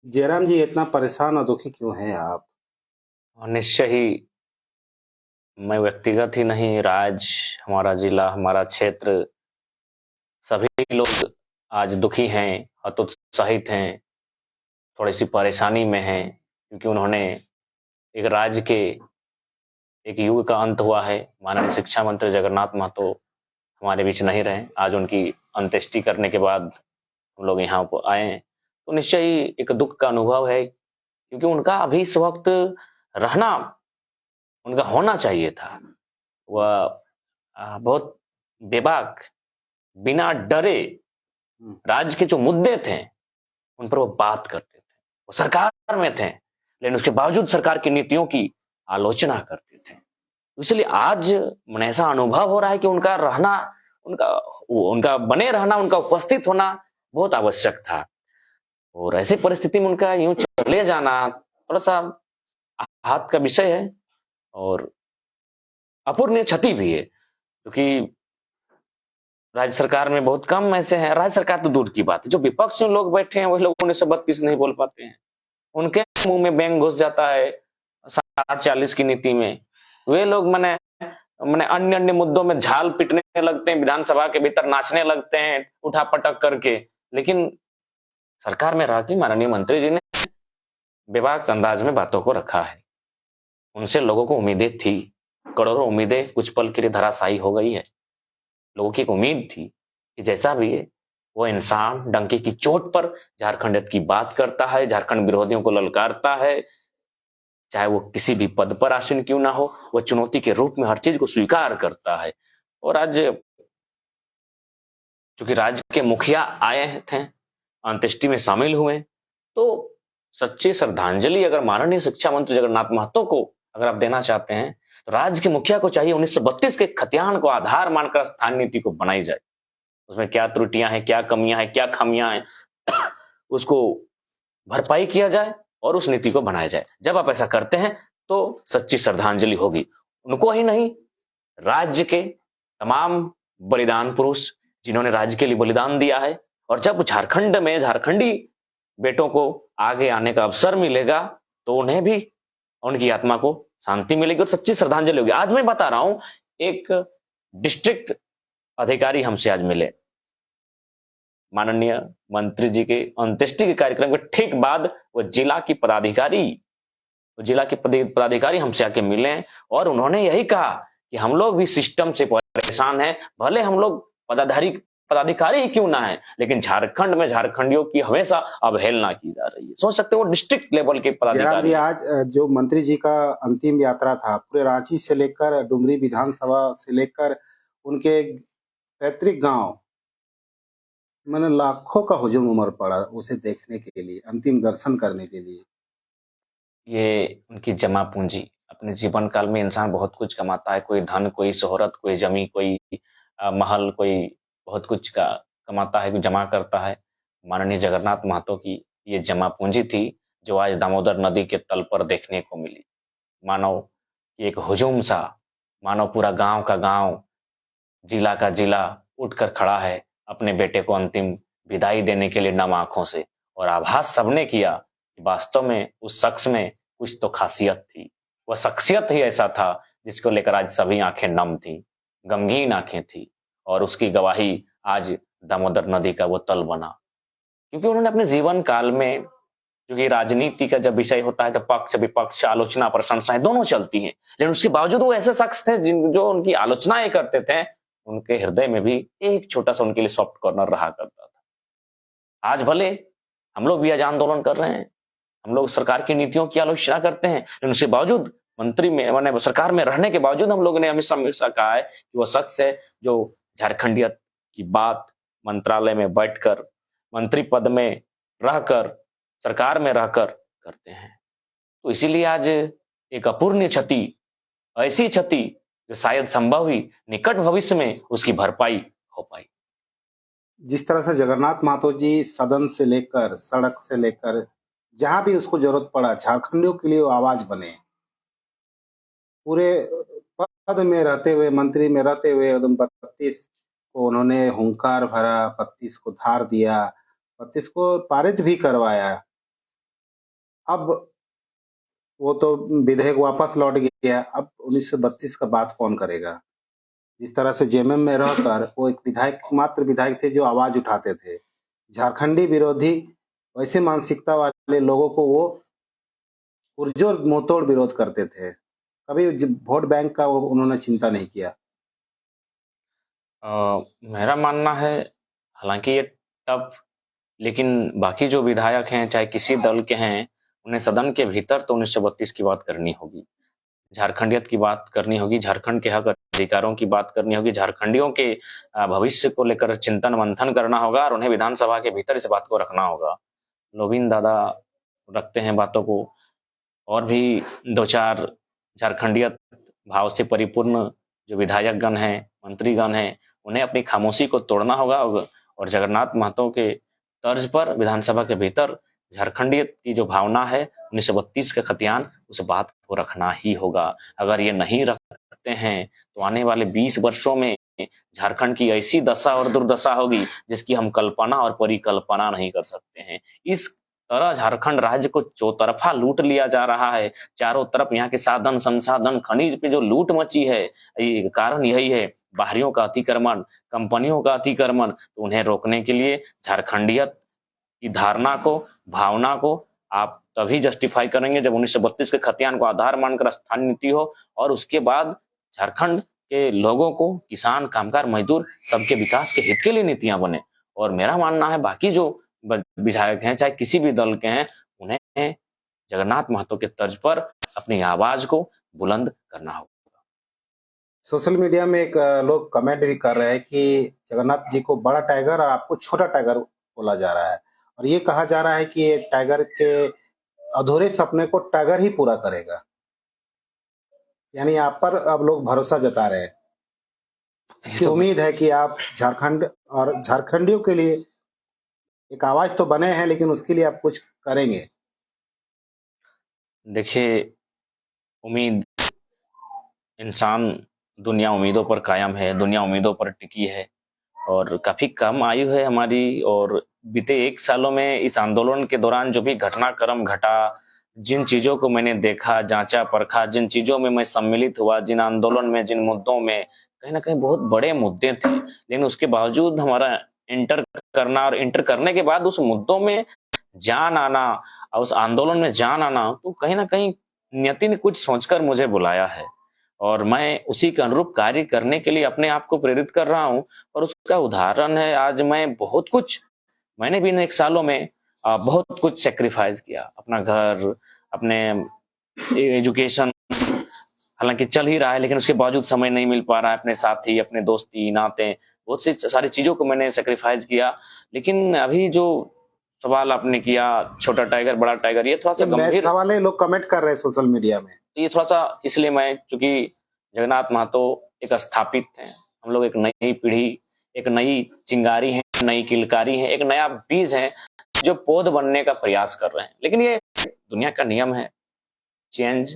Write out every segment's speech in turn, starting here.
जयराम जी, इतना परेशान और दुखी क्यों हैं आप? और निश्चय ही मैं व्यक्तिगत ही नहीं, हमारा जिला, हमारा क्षेत्र, सभी लोग आज दुखी हैं, हतोत्साहित हैं, थोड़ी सी परेशानी में हैं, क्योंकि उन्होंने एक राज्य के एक युग का अंत हुआ है। माननीय शिक्षा मंत्री जगन्नाथ महतो हमारे बीच नहीं रहे। आज उनकी अंत्येष्टि करने के बाद हम लोग यहाँ पर आए हैं, तो निश्चय ही एक दुख का अनुभव है, क्योंकि उनका अभी इस वक्त रहना, उनका होना चाहिए था। वह बहुत बेबाक, बिना डरे हुँ। राज्य के जो मुद्दे थे उन पर वो बात करते थे। वो सरकार में थे, लेकिन उसके बावजूद सरकार की नीतियों की आलोचना करते थे। इसलिए आज मन ऐसा अनुभव हो रहा है कि उनका रहना, उनका उनका बने रहना, उनका उपस्थित होना बहुत आवश्यक था। और ऐसी परिस्थिति में उनका यूं चले जाना थोड़ा सा आहत का विषय है, और अपूरणीय क्षति भी है, क्योंकि राज्य सरकार में बहुत कम ऐसे हैं। राज्य सरकार तो दूर की बात है, जो विपक्ष में लोग बैठे हैं वही लोग 1932 नहीं बोल पाते हैं। उनके मुंह में बैंग घुस जाता है 60-40 की नीति में। वे लोग मने मने अन्य अन्य मुद्दों में झाल पीटने लगते हैं, विधानसभा के भीतर नाचने लगते हैं उठा पटक करके। लेकिन सरकार में रह के माननीय मंत्री जी ने बेबाक अंदाज में बातों को रखा है। उनसे लोगों को उम्मीदें थी, करोड़ों उम्मीदें कुछ पल के लिए धराशायी हो गई है। लोगों की एक उम्मीद थी कि जैसा भी है, वो इंसान डंके की चोट पर झारखंड की बात करता है, झारखंड विरोधियों को ललकारता है, चाहे वो किसी भी पद पर आसीन क्यों ना हो, वो चुनौती के रूप में हर चीज को स्वीकार करता है। और आज चूंकि राज्य के मुखिया आए थे, अंत्येष्टि में शामिल हुए, तो सच्ची श्रद्धांजलि अगर माननीय शिक्षा मंत्री जगन्नाथ महतो को अगर आप देना चाहते हैं, तो राज्य के मुखिया को चाहिए 1932 के खतियान को आधार मानकर स्थानीय नीति को बनाई जाए। उसमें क्या त्रुटियां हैं, क्या कमियां हैं, क्या खामियां हैं, उसको भरपाई किया जाए और उस नीति को बनाया जाए। जब आप ऐसा करते हैं तो सच्ची श्रद्धांजलि होगी, उनको ही नहीं, राज्य के तमाम बलिदान पुरुष जिन्होंने राज्य के लिए बलिदान दिया है। और जब झारखंड में झारखंडी बेटों को आगे आने का अवसर मिलेगा, तो उन्हें भी, उनकी आत्मा को शांति मिलेगी और सच्ची श्रद्धांजलि होगी। आज मैं बता रहा हूं, एक डिस्ट्रिक्ट अधिकारी हमसे आज मिले माननीय मंत्री जी के अंत्येष्टि के कार्यक्रम के ठीक बाद। वो जिला के पदाधिकारी हमसे आके मिले और उन्होंने यही कहा कि हम लोग भी सिस्टम से परेशान हैं, भले हम लोग पदाधिकारी ही क्यों ना है, लेकिन झारखंड में झारखंडियों की हमेशा अवहेलना की जा रही है। सोच सकते हो, वो डिस्ट्रिक्ट लेवल के जयराम जी, पदाधिकारी। आज जो मंत्री जी का अंतिम यात्रा था, पूरे रांची से लेकर डुमरी विधानसभा से लेकर उनके पैतृक गांव, मैंने लाखों का हुजूम उमड़ पड़ा उसे देखने के लिए, अंतिम दर्शन करने के लिए। ये उनकी जमा पूंजी, अपने जीवन काल में इंसान बहुत कुछ कमाता है, कोई धन, कोई शोहरत, कोई जमी, कोई महल, कोई बहुत कुछ का कमाता है, जमा करता है। माननीय जगन्नाथ महतो की ये जमा पूंजी थी, जो आज दामोदर नदी के तल पर देखने को मिली। मानो एक हुजूम सा, मानो पूरा गांव का गांव, जिला का जिला उठकर खड़ा है अपने बेटे को अंतिम विदाई देने के लिए नम आंखों से। और आभास सबने किया कि वास्तव में उस शख्स में कुछ तो खासियत थी। वह शख्सियत ही ऐसा था जिसको लेकर आज सभी आंखें नम थी, गमगीन आंखें थी। और उसकी गवाही आज दामोदर नदी का वो तल बना, क्योंकि उन्होंने अपने जीवन काल में, क्योंकि राजनीति का जब विषय होता है तो पक्ष विपक्ष, आलोचना प्रशंसाएं दोनों चलती हैं, लेकिन उसके बावजूद वो ऐसे शख्स थे जिन जो उनकी आलोचनाएं करते थे, उनके हृदय में भी एक छोटा सा उनके लिए सॉफ्ट कॉर्नर रहा करता था। आज भले हम लोग भी आज आंदोलन कर रहे हैं, हम लोग सरकार की नीतियों की आलोचना करते हैं, लेकिन उसके बावजूद मंत्री में मैंने सरकार में रहने के बावजूद हम लोगों ने हमेशा हमेशा कहा है कि वो शख्स है जो झारखंडियत की बात मंत्रालय में बैठकर, मंत्री पद में रहकर, सरकार में रहकर करते हैं। तो इसीलिए आज एक अपूर्णीय क्षति, ऐसी क्षति जो शायद संभव ही निकट भविष्य में उसकी भरपाई हो पाई। जिस तरह से जगन्नाथ महतो जी सदन से लेकर, सड़क से लेकर, जहां भी उसको जरूरत पड़ा, झारखंडियों के लिए वो आवाज बने। पूरे पद में रहते हुए, मंत्री में रहते हुए, एकदम 32 को उन्होंने हुंकार भरा, 32 को धार दिया, 32 को पारित भी करवाया। अब वो तो विधेयक वापस लौट गया, अब 1932 का बात कौन करेगा। जिस तरह से जेएमएम में रहकर वो एक विधायक, मात्र विधायक थे जो आवाज उठाते थे, झारखंडी विरोधी वैसे मानसिकता वाले लोगों को वो पुरजोर मुंहतोड़ विरोध करते थे। कभी वोट बैंक का वो उन्होंने चिंता नहीं किया। मेरा मानना है, हालांकि ये टफ, लेकिन बाकी जो विधायक हैं चाहे किसी दल के हैं, उन्हें सदन के भीतर तो 1932 की बात करनी होगी, झारखंडियत की बात करनी होगी, झारखंड के हक अधिकारों की बात करनी होगी, झारखंडियों के भविष्य को लेकर चिंतन मंथन करना होगा और उन्हें विधानसभा के भीतर इस बात को रखना होगा। लोबिन दादा रखते हैं बातों को, और भी दो चार झारखंडियत भाव से परिपूर्ण जो विधायक गण हैं, मंत्रीगण हैं, उन्हें अपनी खामोशी को तोड़ना होगा और जगन्नाथ महतो के तर्ज पर विधानसभा के भीतर झारखंडियत की जो भावना है 1932 का खतियान, उस बात को रखना ही होगा। अगर ये नहीं रखते हैं तो आने वाले 20 वर्षों में झारखंड की ऐसी दशा और दुर्दशा होगी जिसकी हम कल्पना और परिकल्पना नहीं कर सकते हैं। इस तरह झारखंड राज्य को चौतरफा लूट लिया जा रहा है। चारों तरफ यहाँ के साधन संसाधन खनिज पे जो लूट मची है, ये कारण यही है, बाहरियों का अतिक्रमण, कंपनियों का अतिक्रमण। तो उन्हें रोकने के लिए झारखंडियत की धारणा को, भावना को आप तभी जस्टिफाई करेंगे जब 1932 के खतियान को आधार मानकर स्थानीय नीति हो और उसके बाद झारखंड के लोगों को, किसान, कामगार, मजदूर, सबके विकास के हित के लिए नीतियां बने। और मेरा मानना है बाकी जो विधायक हैं चाहे किसी भी दल के हैं, उन्हें जगन्नाथ महतो के तर्ज पर अपनी आवाज को बुलंद करना होगा। सोशल मीडिया में एक लोग कमेंट भी कर रहे हैं कि जगन्नाथ जी को बड़ा टाइगर और आपको छोटा टाइगर बोला जा रहा है, और ये कहा जा रहा है कि ये टाइगर के अधूरे सपने को टाइगर ही पूरा करेगा। यानी आप पर अब लोग भरोसा जता रहे हैं कि उम्मीद है कि आप झारखंड और झारखंडियों के लिए एक आवाज तो बने हैं, लेकिन उसके लिए आप कुछ करेंगे। देखिए, उम्मीद, इंसान, दुनिया उम्मीदों पर कायम है, दुनिया उम्मीदों पर टिकी है और काफी कम आयु है हमारी। और बीते 1 सालों में इस आंदोलन के दौरान जो भी घटनाक्रम घटा, जिन चीजों को मैंने देखा, जांचा, परखा, जिन चीजों में मैं सम्मिलित हुआ, जिन आंदोलन में, जिन मुद्दों में कहीं ना कहीं बहुत बड़े मुद्दे थे, लेकिन उसके बावजूद हमारा इंटर करना और इंटर करने के बाद उस मुद्दों में जान आना और उस आंदोलन में जान आना, तो कहीं ना कहीं नियति ने कुछ सोचकर मुझे बुलाया है और मैं उसी के अनुरूप कार्य करने के लिए अपने आप को प्रेरित कर रहा हूं। और उसका उदाहरण है, आज मैं बहुत कुछ, मैंने भी इन 1 सालों में बहुत कुछ सेक्रीफाइस किया, अपना घर, अपने एजुकेशन, हालांकि चल ही रहा है लेकिन उसके बावजूद समय नहीं मिल पा रहा है, अपने साथी, अपने दोस्ती नाते, बहुत सी सारी चीजों को मैंने सेक्रीफाइस किया। लेकिन अभी जो सवाल आपने किया, छोटा टाइगर बड़ा टाइगर, ये थोड़ा सा गंभीर सवाल है, लोग कमेंट कर रहे हैं सोशल मीडिया में। ये थोड़ा सा इसलिए, मैं चूंकि जगन्नाथ महतो एक स्थापित हैं, हम लोग एक नई पीढ़ी, एक नई चिंगारी है, नई किलकारी है, एक नया बीज है जो पौध बनने का प्रयास कर रहे हैं। लेकिन ये दुनिया का नियम है, चेंज,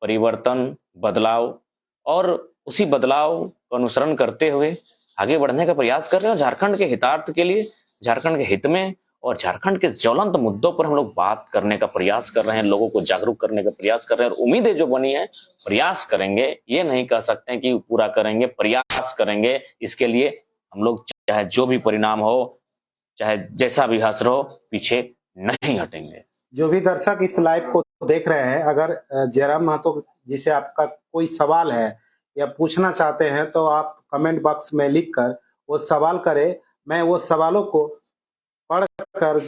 परिवर्तन, बदलाव, और उसी बदलाव को अनुसरण करते हुए आगे बढ़ने का प्रयास कर रहे हैं। और झारखंड के हितार्थ के लिए, झारखंड के हित में और झारखंड के ज्वलंत मुद्दों पर हम लोग बात करने का प्रयास कर रहे हैं, लोगों को जागरूक करने का प्रयास कर रहे हैं। और उम्मीदें जो बनी है, प्रयास करेंगे, ये नहीं कह सकते हैं कि पूरा करेंगे, प्रयास करेंगे। इसके लिए हम लोग चाहे जो भी परिणाम हो, चाहे जैसा भी असर हो, पीछे नहीं हटेंगे। जो भी दर्शक इस लाइव को देख रहे हैं, अगर जयराम महतो जी से आपका कोई सवाल है या पूछना चाहते हैं तो आप कमेंट बॉक्स में लिखकर वो सवाल करें। मैं वो सवालों को पढ़कर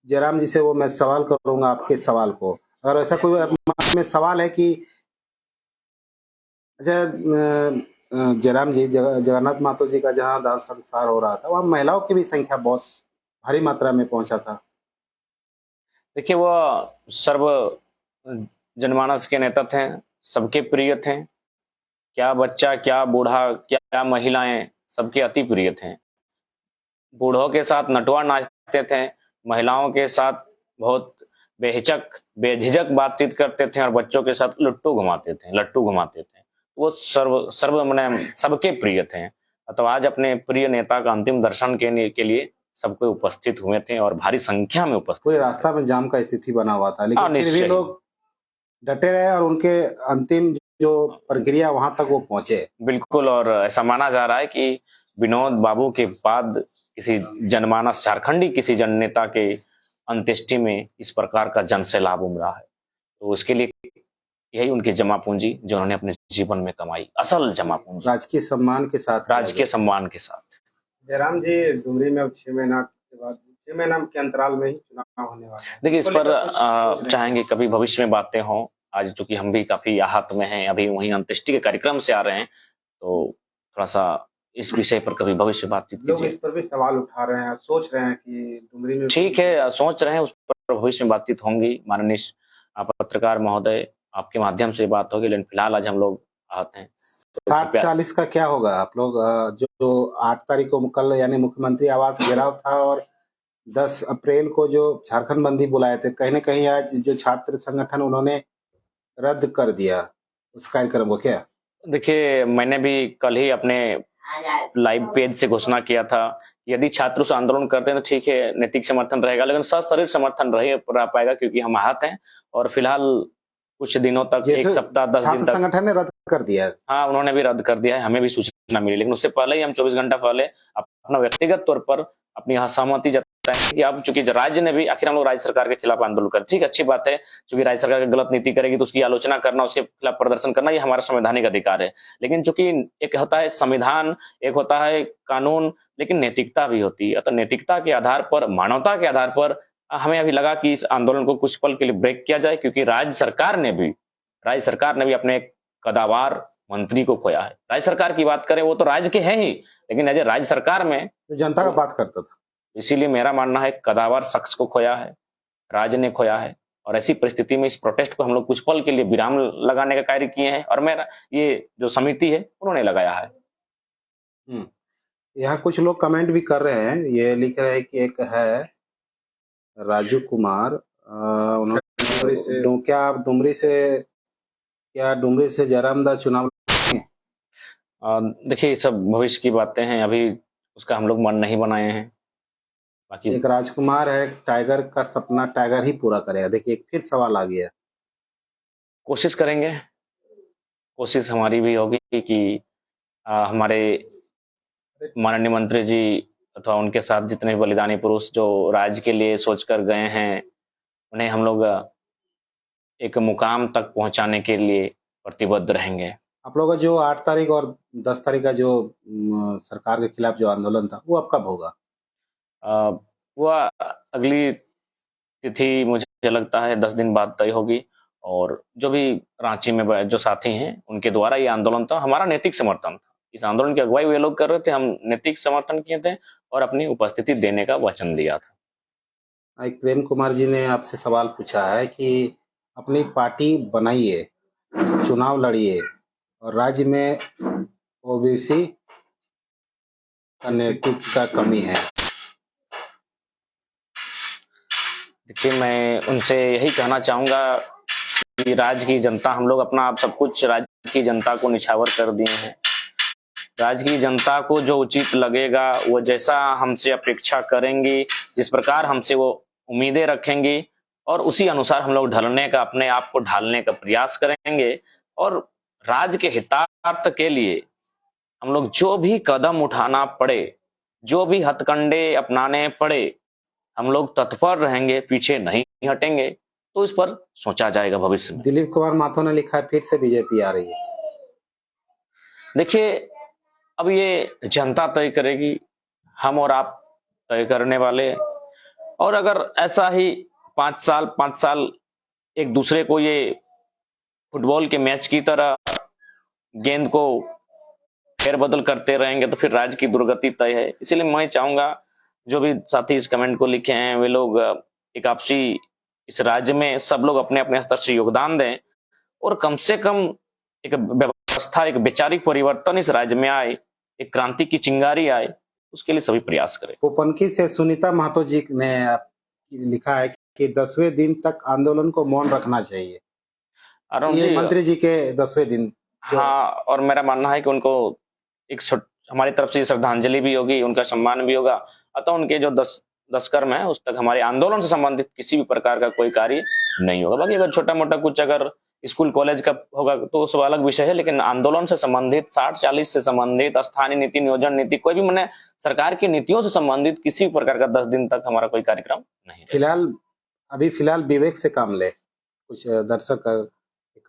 जयराम जी से वो मैं सवाल करूंगा आपके सवाल को। अगर ऐसा कोई मन में सवाल है कि अच्छा, जयराम जी, जगन्नाथ महतो जी का जहाँ दाह संस्कार हो रहा था, वहाँ महिलाओं की भी संख्या बहुत भारी मात्रा में पहुंचा था। देखिए, वह सर्व जनमानस के नेता थे, सबके प्रिय थे, क्या बच्चा, क्या बूढ़ा, क्या महिलाएं, सबके अति प्रिय थे। बूढ़ों के साथ नटवा नाचते थे, महिलाओं के साथ बहुत बेहिचक, बेझिझक बातचीत करते थे और बच्चों के साथ लट्टू घुमाते थे। वो सर्व सर्व मैंने सबके प्रिय थे। तो आज अपने प्रिय नेता का अंतिम दर्शन के लिए सब कोई उपस्थित हुए थे और भारी संख्या में उपस्थित पूरे थे। रास्ता में जाम का स्थिति बना हुआ था, हाँ, लेकिन फिर भी निश्चय। लोग डटे रहे और उनके अंतिम जो प्रक्रिया वहां तक वो पहुंचे। बिल्कुल, और ऐसा माना जा रहा है कि विनोद बाबू के बाद किसी जनमानस झारखंडी किसी जन नेता के अंत्येष्टि में इस प्रकार का जन सैलाब उमड़ा है। तो उसके लिए यही उनकी जमा पूंजी जो उन्होंने अपने जीवन में कमाई, असल जमा पूंजी, राजकीय सम्मान के साथ किया राजकीय सम्मान के साथ। जयराम जी, डुमरी में अब 6 महीना के बाद 6 महीना के अंतराल में ही चुनाव होने वाला है। देखिए, इस इसको पर लेकर कुछ सोच रहे हैं? चाहेंगे कभी भविष्य में बातें हों। आज चूंकि हम भी काफी आहत में हैं, अभी वहीं अंत्येष्टि के कार्यक्रम से आ रहे हैं, तो थोड़ा सा इस विषय पर कभी भविष्य बातचीत लोग कीजिए। इस पर भी सवाल उठा रहे हैं, सोच रहे हैं कि डुमरी में ठीक है, सोच रहे हैं, उस पर भविष्य में बातचीत होंगी। माननीय पत्रकार महोदय, आपके माध्यम से बात होगी, लेकिन फिलहाल आज हम लोग आहत हैं। 60-40 का क्या होगा? आप लोग जो 8 तारीख को कल यानी मुख्यमंत्री आवास घेराव था और 10 अप्रैल को जो झारखंड बंदी बुलाए थे, कहीं न कहीं आज जो छात्र संगठन उन्होंने रद्द कर दिया उस कार्यक्रम को क्या? देखिए, मैंने भी कल ही अपने लाइव पेज से घोषणा किया था, यदि छात्र उस आंदोलन करते हैं तो ठीक है, नैतिक समर्थन रहेगा, लेकिन सशरीर समर्थन रह पाएगा, क्योंकि हम आहत हैं और फिलहाल कुछ दिनों तक, एक जैसे सप्ताह 10 दिन छात्र तक। संगठन ने रद्द कर दिया है। हाँ, उन्होंने भी रद्द कर दिया है, हमें भी सूचना मिली, लेकिन उससे पहले ही हम 24 घंटा पहले अपना व्यक्तिगत तौर पर अपनी असहमति जताई कि अब चूंकि राज्य ने भी, आखिर हम लोग राज्य सरकार के खिलाफ आंदोलन कर, ठीक, अच्छी बात है, चूंकि राज्य सरकार की गलत नीति करेगी तो उसकी आलोचना करना, उसके खिलाफ प्रदर्शन करना, ये हमारा संवैधानिक अधिकार है। लेकिन चूंकि एक होता है संविधान, एक होता है कानून, लेकिन नैतिकता भी होती है। तो नैतिकता के आधार पर, मानवता के आधार पर हमें अभी लगा कि इस आंदोलन को कुछ पल के लिए ब्रेक किया जाए, क्योंकि राज्य सरकार ने भी अपने एक कदावर मंत्री को खोया है। राज्य सरकार की बात करें, वो तो राज्य के हैं ही, लेकिन एज ए राज्य सरकार में तो जनता का बात करता था। इसीलिए मेरा मानना है कदावर शख्स को खोया है, राज्य ने खोया है, और ऐसी परिस्थिति में इस प्रोटेस्ट को हम लोग कुछ पल के लिए विराम लगाने का कार्य किए हैं, और मेरा ये जो समिति है उन्होंने लगाया है। यहाँ कुछ लोग कमेंट भी कर रहे हैं, ये लिख रहे हैं कि एक है राजू कुमार, उन्होंने क्या आप डुमरी से जयरामदा चुनाव? देखिए, सब भविष्य की बातें हैं, अभी उसका हम लोग मन नहीं बनाए हैं। बाकी एक राजकुमार है, टाइगर का सपना टाइगर ही पूरा करेगा। देखिए, फिर सवाल आ गया। कोशिश करेंगे, कोशिश हमारी भी होगी कि हमारे माननीय मंत्री जी अथवा उनके साथ जितने बलिदानी पुरुष जो राज्य के लिए सोचकर गए हैं, उन्हें हम लोग एक मुकाम तक पहुंचाने के लिए प्रतिबद्ध रहेंगे। आप लोगों का जो 8 तारीख और 10 तारीख का जो सरकार के खिलाफ जो आंदोलन था, वो अब कब होगा? वह अगली तिथि मुझे लगता है 10 दिन बाद तय होगी, और जो भी रांची में जो साथी हैं उनके द्वारा ये आंदोलन था, हमारा नैतिक समर्थन था। इस आंदोलन की अगुवाई वे लोग कर रहे थे, हम नैतिक समर्थन किए थे और अपनी उपस्थिति देने का वचन दिया था। एक प्रेम कुमार जी ने आपसे सवाल पूछा है कि अपनी पार्टी बनाइए, चुनाव लड़िए, और राज्य में ओबीसी का नेतृत्व का कमी है। देखिए, मैं उनसे यही कहना चाहूंगा कि राज्य की जनता, हम लोग अपना आप सब कुछ राज्य की जनता को निछावर कर दिए हैं। राज्य की जनता को जो उचित लगेगा, वो जैसा हमसे अपेक्षा करेंगी, जिस प्रकार हमसे वो उम्मीदें रखेंगी, और उसी अनुसार हम लोग ढलने का, अपने आप को ढालने का प्रयास करेंगे, और राज्य के हितार्थ के लिए हम लोग जो भी कदम उठाना पड़े, जो भी हथकंडे अपनाने पड़े, हम लोग तत्पर रहेंगे, पीछे नहीं हटेंगे। तो इस पर सोचा जाएगा भविष्य में। दिलीप कुमार माथुर ने लिखा है, फिर से बीजेपी आ रही है। देखिए, अब ये जनता तय करेगी, हम और आप तय करने वाले। और अगर ऐसा ही 5 साल एक दूसरे को ये फुटबॉल के मैच की तरह गेंद को फेरबदल करते रहेंगे, तो फिर राज्य की दुर्गति तय है। इसीलिए मैं चाहूंगा, जो भी साथी इस कमेंट को लिखे हैं, वे लोग एक आपसी इस राज्य में सब लोग अपने अपने स्तर से योगदान दें, और कम से कम एक व्यवस्था, एक वैचारिक परिवर्तन इस राज्य में आए, एक क्रांति की चिंगारी आए, उसके लिए सभी प्रयास करें। पोपनकी से सुनीता महतो जी ने लिखा है कि 10वें दिन तक आंदोलन को मौन रखना चाहिए। ये मंत्री जी के 10वें दिन। हाँ, और मेरा मानना है कि उनको एक हमारी तरफ से श्रद्धांजलि भी होगी, उनका सम्मान भी होगा, अतः उनके जो दुष्कर्म है उस तक हमारे आंदोलन से संबंधित किसी भी प्रकार का कोई कार्य नहीं होगा। बाकी अगर छोटा मोटा कुछ अगर स्कूल कॉलेज का होगा तो उस अलग विषय है, लेकिन आंदोलन से संबंधित 60-40 से संबंधित स्थानीय नीति, नियोजन नीति, कोई भी मैंने सरकार की नीतियों से संबंधित किसी भी प्रकार का 10 दिन तक हमारा कोई कार्यक्रम नहीं रहेगा। फिलहाल विवेक से काम ले, कुछ दर्शक का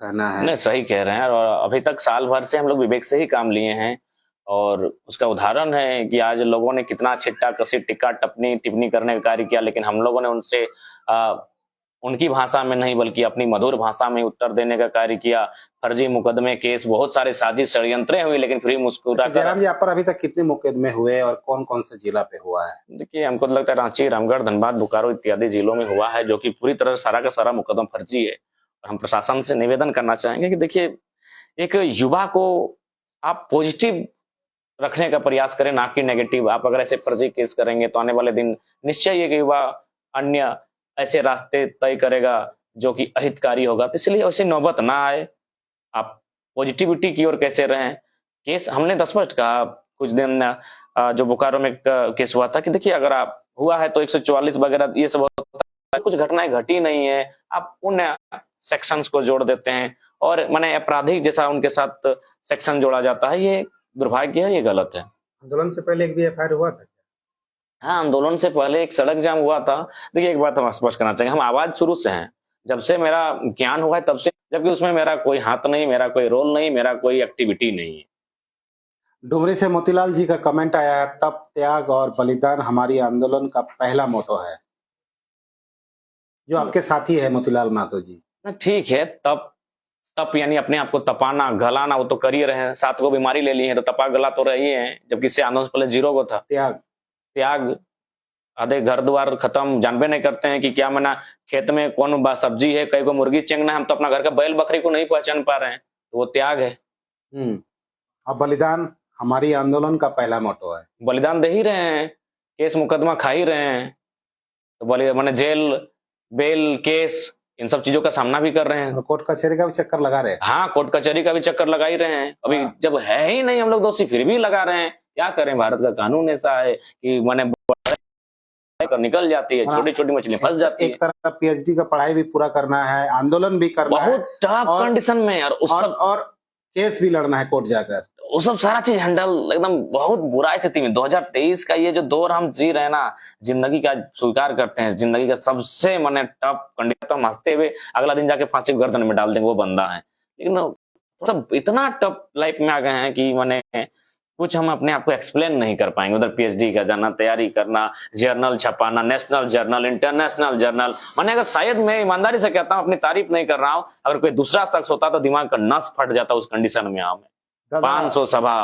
कहना है। नहीं, सही कह रहे हैं, और अभी तक साल भर से हम लोग विवेक से ही काम लिए हैं, और उसका उदाहरण है कि आज लोगों ने कितना छिट्टा कसी टिक्का टिप्पणी करने का कार्य किया, लेकिन हम लोगों ने उनसे उनकी भाषा में नहीं बल्कि अपनी मधुर भाषा में उत्तर देने का कार्य किया। फर्जी मुकदमे, केस, बहुत सारे साजिश षड्यंत्रें हुई, लेकिन फिर मुस्कुरा जयराम जी, आप पर अभी तक कितने मुकदमे हुए और कौन कौन से जिला पे हुआ है? देखिए, हमको तो लगता है रांची, रामगढ़, धनबाद, बोकारो इत्यादि जिलों में हुआ है, जो कि पूरी तरह से सारा का सारा मुकदमा फर्जी है। और हम प्रशासन से निवेदन करना चाहेंगे कि देखिए, एक युवा को आप पॉजिटिव रखने का प्रयास करें, ना कि नेगेटिव। आप अगर ऐसे फर्जी केस करेंगे तो आने वाले दिन निश्चय ये युवा अन्य ऐसे रास्ते तय करेगा जो कि अहितकारी होगा। तो इसलिए ऐसी नौबत ना आए, आप पॉजिटिविटी की ओर कैसे रहें। केस हमने तो स्पष्ट कहा कुछ दिन जो बोकारो में केस हुआ था कि देखिए, अगर आप हुआ है तो 144 वगैरह ये सब होता है, कुछ घटनाएं घटी नहीं है, आप उन सेक्शंस को जोड़ देते हैं और माने आपराधिक जैसा उनके साथ सेक्शन जोड़ा जाता है। ये दुर्भाग्य है, ये गलत है। आंदोलन से पहले एक भी एफआईआर हुआ था? हाँ, आंदोलन से पहले एक सड़क जाम हुआ था। देखिए, एक बात हम स्पष्ट करना चाहेंगे, हम आवाज शुरू से हैं, जब से मेरा ज्ञान हुआ है तब से, जबकि उसमें मेरा कोई हाथ नहीं, मेरा कोई रोल नहीं, मेरा कोई एक्टिविटी नहीं है। डुमरी से मोतीलाल जी का कमेंट आया है, तप, त्याग और बलिदान हमारी आंदोलन का पहला मोटो है। जो आपके साथी है मोतीलाल महतो जी। ठीक है, तप यानी अपने आप को तपाना, गलाना, वो तो कर ही रहे हैं। 7 को बीमारी ले ली है तो तपा गला तो रही है, जबकि इससे आंदोलन से पहले 0 को था। त्याग आधे घर द्वार खत्म, जानबे नहीं करते हैं कि क्या मना खेत में कौन सब्जी है, कई को मुर्गी चेंगना है, हम तो अपना घर का बैल बकरी को नहीं पहचान पा रहे हैं, तो वो त्याग है। अब बलिदान हमारी आंदोलन का पहला मोटो है। बलिदान दे ही रहे हैं, केस मुकदमा खा ही रहे हैं, तो मैंने जेल, बेल, केस, इन सब चीजों का सामना भी कर रहे हैं। कोर्ट कचहरी का भी चक्कर लगा रहे हैं। हाँ, कोर्ट कचहरी का भी चक्कर लगा ही रहे हैं। अभी जब है ही नहीं हम लोग दोषी, फिर भी लगा रहे हैं। क्या करें, भारत का कानून ऐसा है कि मैंने निकल जाती है, छोटी छोटी मछली फंस जाती है। एक तरह पीएचडी का पढ़ाई भी पूरा करना है, आंदोलन भी करना है, बहुत टफ कंडीशन में, और केस भी लड़ना है कोर्ट जाकर, वो सब सारा चीज हैंडल एकदम बहुत बुरा स्थिति में। 2023 का ये जो दौर हम जी रहे हैं ना, जिंदगी का स्वीकार करते हैं, जिंदगी का सबसे मैंने टफ कंडीशन, हम हंसते हुए अगला दिन जाके फांसी गर्दन में डाल देंगे, वो बंदा है। लेकिन सब इतना टफ लाइफ में आ गए हैं कि मैंने कुछ हम अपने आप को एक्सप्लेन नहीं कर पाएंगे। उधर पीएचडी का जाना, तैयारी करना, जर्नल छपाना, नेशनल जर्नल, इंटरनेशनल जर्नल। मैंने अगर शायद मैं ईमानदारी से कहता हूँ, अपनी तारीफ नहीं कर रहा हूँ, अगर कोई दूसरा शख्स होता तो दिमाग का नस फट जाता उस कंडीशन में। हमें 500 सभा,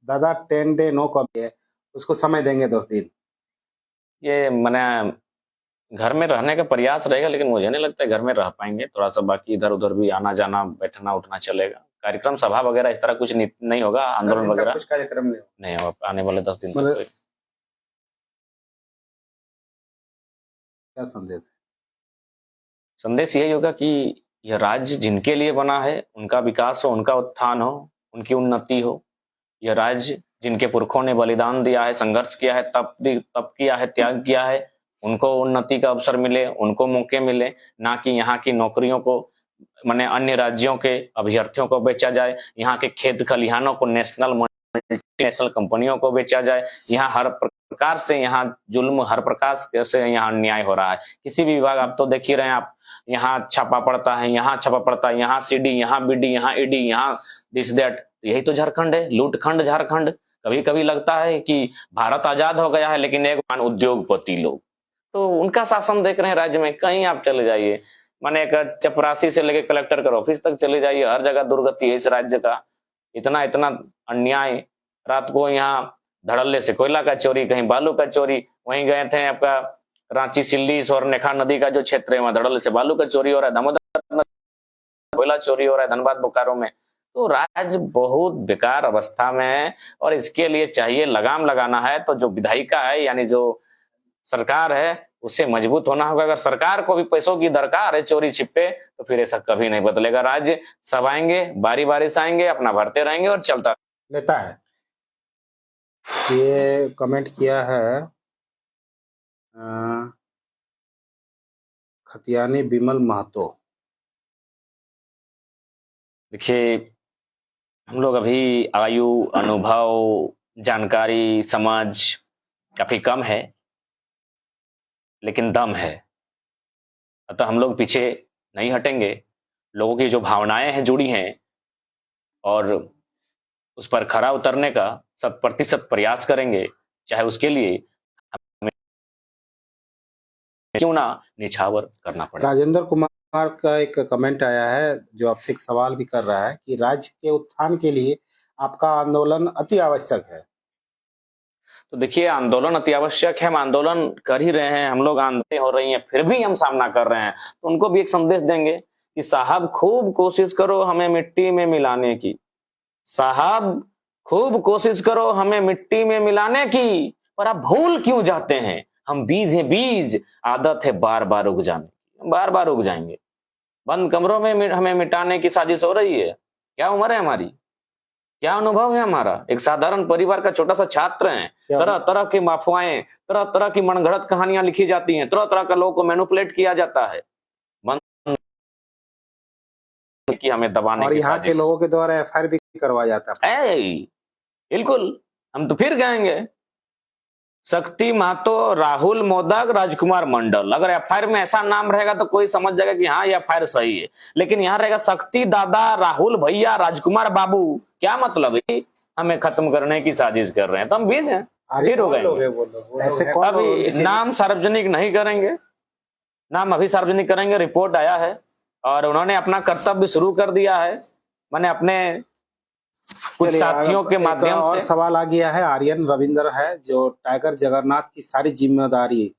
दादा 10 डे नो कम है, उसको समय देंगे 10 दिन। ये मैंने घर में रहने का प्रयास रहेगा, लेकिन मुझे नहीं लगता है घर में रह पाएंगे। थोड़ा सा बाकी इधर उधर भी आना जाना, बैठना उठना चलेगा। कार्यक्रम सभा वगैरह इस तरह कुछ नहीं होगा, आंदोलन वगैरह कुछ कार्यक्रम नहीं होगा आने वाले 10 दिन तक। क्या संदेश है? संदेश यही होगा कि यह राज्य जिनके लिए बना है, उनका विकास हो, उनका उत्थान हो, उनकी उन्नति हो। यह राज्य जिनके पुरखों ने बलिदान दिया है, संघर्ष किया है, तप किया है, त्याग किया है, उनको उन्नति का अवसर मिले, उनको मौके मिले, ना कि यहाँ की नौकरियों को माने अन्य राज्यों के अभ्यर्थियों को बेचा जाए, यहाँ के खेत खलिहानों को नेशनल मल्टीनेशनल कंपनियों को बेचा जाए। यहाँ हर प्रकार से यहाँ जुल्म, हर प्रकार से यहाँ अन्याय हो रहा है। किसी भी विभाग आप तो देख ही रहे हैं, आप यहाँ छापा पड़ता है, यहाँ छापा पड़ता है, यहाँ सीडी, यहाँ बीडी, यहाँ ईडी, यहाँ दिस दैट। यही तो झारखंड है, लूटखंड झारखंड। कभी कभी लगता है कि भारत आजाद हो गया है, लेकिन एक उद्योगपति लोग तो उनका शासन देख रहे हैं राज्य में। कहीं आप चले जाइए, माने एक चपरासी से लेकर कलेक्टर का ऑफिस तक चले जाइए, हर जगह दुर्गति है इस राज्य का। इतना इतना अन्याय। रात को यहाँ धड़ल्ले से कोयला का चोरी, कहीं बालू का चोरी। वहीं गए थे आपका रांची सिल्ली और नेखा नदी का जो क्षेत्र है, वहां धड़ल्ले से बालू का चोरी हो रहा है, दामोदर कोयला चोरी हो रहा है धनबाद बोकारो में। तो राज्य बहुत बेकार अवस्था में है, और इसके लिए चाहिए लगाम लगाना है तो जो विधायिका है, यानी जो सरकार है, उसे मजबूत होना होगा। अगर सरकार को भी पैसों की दरकार है चोरी छिपे, तो फिर ऐसा कभी नहीं बदलेगा। राज्य सब आएंगे, बारी बारी से आएंगे, अपना भरते रहेंगे और चलता लेता है। ये कमेंट किया है अ, खतियानी बिमल महतो। देखिए, हम लोग अभी आयु, अनुभव, जानकारी, समझ काफी कम है, लेकिन दम है। अतः हम लोग पीछे नहीं हटेंगे। लोगों की जो भावनाएं हैं जुड़ी हैं, और उस पर खरा उतरने का 100% प्रयास करेंगे, चाहे उसके लिए हमें क्यों ना निछावर करना पड़े। राजेंद्र कुमार का एक कमेंट आया है जो आपसे एक सवाल भी कर रहा है कि राज्य के उत्थान के लिए आपका आंदोलन अति आवश्यक है। तो देखिए, आंदोलन अति आवश्यक है, हम आंदोलन कर ही रहे हैं, हम लोग आंदोलन हो रही हैं, फिर भी हम सामना कर रहे हैं, तो उनको भी एक संदेश देंगे कि साहब खूब कोशिश करो हमें मिट्टी में मिलाने की, साहब खूब कोशिश करो हमें मिट्टी में मिलाने की, पर आप भूल क्यों जाते हैं, हम बीज हैं बीज, आदत है बार बार उग जाने की, बार बार उग जाएंगे। बंद कमरों में हमें मिटाने की साजिश हो रही है। क्या उम्र है हमारी, क्या अनुभव है हमारा, एक साधारण परिवार का छोटा सा छात्र है। तरह तरह की अफवाहें, तरह तरह की मनगढ़ंत कहानियां लिखी जाती हैं, तरह तरह का लोगों को मैनिपुलेट किया जाता है, मन की हमें दबाने और की यहाँ के साजिश। लोगों के द्वारा एफआईआर भी करवाया जाता है। बिल्कुल, हम तो फिर कहेंगे शक्ति महतो, राहुल मोदक, राजकुमार मंडल, अगर एफआईआर में ऐसा नाम रहेगा तो कोई समझ जाएगा कि हाँ ये एफआईआर सही है, लेकिन यहाँ रहेगा शक्ति दादा, राहुल भैया, राजकुमार बाबू, क्या मतलब है, हमें खत्म करने की साजिश कर रहे हैं, तो हम बीज हैं, फिर हो गए। ऐसे कौन अभी नाम सार्वजनिक नहीं करेंगे, नाम अभी सार्वजनिक करेंगे, रिपोर्ट आया है और उन्होंने अपना कर्तव्य शुरू कर दिया है, मैंने अपने कुछ साथियों के माध्यम और से। सवाल आ गया है, आर्यन रविंद्र है जो टाइगर जगन्नाथ की सारी जिम्मेदारी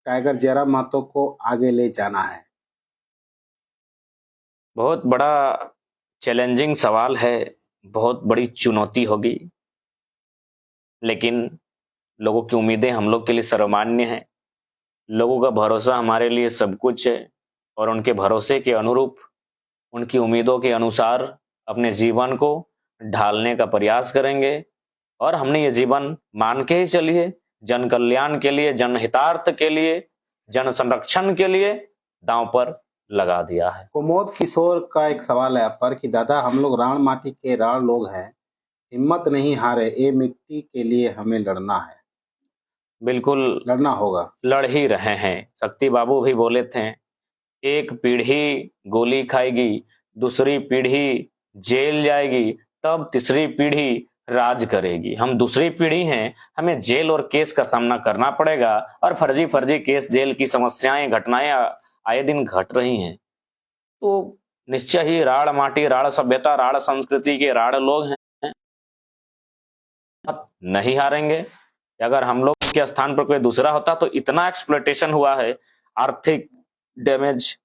टाइगर जयराम महतो को आगे ले जाना है। बहुत बड़ा चैलेंजिंग सवाल है, बहुत बड़ी चुनौती होगी, लेकिन लोगों की उम्मीदें हम लोग के लिए सर्वमान्य है, लोगों का भरोसा हमारे लिए सब कुछ है, और उनके भरोसे के अनुरूप, उनकी उम्मीदों के अनुसार अपने जीवन को ढालने का प्रयास करेंगे, और हमने ये जीवन मान के ही चलिए, जन कल्याण के लिए, जनहितार्थ के लिए, जन संरक्षण के लिए दांव पर लगा दिया है। कुमोद किशोर का एक सवाल है आप पर कि दादा हम लोग राण माटी के राण लोग हैं, हिम्मत नहीं हारे, ये मिट्टी के लिए हमें लड़ना है। बिल्कुल लड़ना होगा, लड़ ही रहे हैं। शक्ति बाबू भी बोले थे, एक पीढ़ी गोली खाएगी, दूसरी पीढ़ी जेल जाएगी, तब तीसरी पीढ़ी राज करेगी। हम दूसरी पीढ़ी हैं, हमें जेल और केस का सामना करना पड़ेगा, और फर्जी फर्जी केस, जेल की समस्याएं, घटनाएं आए दिन घट रही हैं। तो निश्चय ही राड़ माटी, राड़ सभ्यता, राड़ संस्कृति के राड़ लोग हैं, नहीं हारेंगे। अगर हम लोग के स्थान पर कोई दूसरा होता तो इतना एक्सप्लॉयटेशन हुआ है, आर्थिक डैमेज,